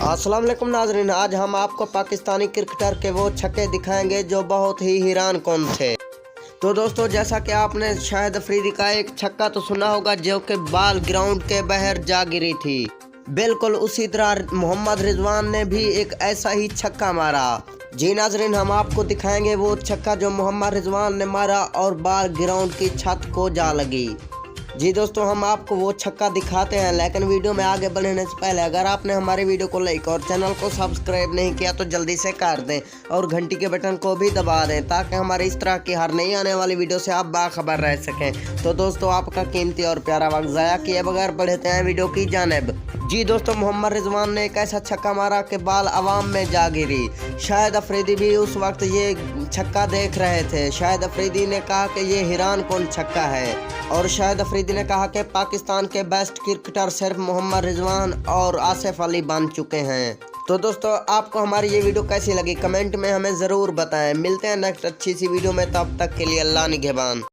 अस्सलाम वालेकुम नाजरीन, आज हम आपको पाकिस्तानी क्रिकेटर के वो छक्के दिखाएंगे जो बहुत ही हैरान कौन थे। तो दोस्तों, जैसा कि आपने शाहिद अफरीदी का एक छक्का तो सुना होगा जो कि बाल ग्राउंड के बाहर जा गिरी थी, बिल्कुल उसी तरह मोहम्मद रिजवान ने भी एक ऐसा ही छक्का मारा। जी नाजरीन, हम आपको दिखाएंगे वो छक्का जो मोहम्मद रिजवान ने मारा और बाल ग्राउंड की छत को जा लगी। जी दोस्तों, हम आपको वो छक्का दिखाते हैं, लेकिन वीडियो में आगे बढ़ने से पहले अगर आपने हमारी वीडियो को लाइक और चैनल को सब्सक्राइब नहीं किया तो जल्दी से कर दें और घंटी के बटन को भी दबा दें ताकि हमारी इस तरह की हर नई आने वाली वीडियो से आप बाखबर रह सकें। तो दोस्तों, आपका कीमती और प्यारा वक्त ज़ाया किए बगैर बढ़ते हैं वीडियो की जानिब। जी दोस्तों, मोहम्मद रिजवान ने एक ऐसा छक्का मारा कि बाल अवाम में जा गिरी। शाहिद अफरीदी भी उस वक्त ये छक्का देख रहे थे। शाहिद अफरीदी ने कहा कि ये हैरान कौन छक्का है, और शाहिद अफरीदी ने कहा कि पाकिस्तान के बेस्ट क्रिकेटर सिर्फ मोहम्मद रिजवान और आसिफ अली बन चुके हैं। तो दोस्तों, आपको हमारी ये वीडियो कैसी लगी कमेंट में हमें ज़रूर बताएं। मिलते हैं नेक्स्ट अच्छी सी वीडियो में, तब तक के लिए अल्लाह निगहबान।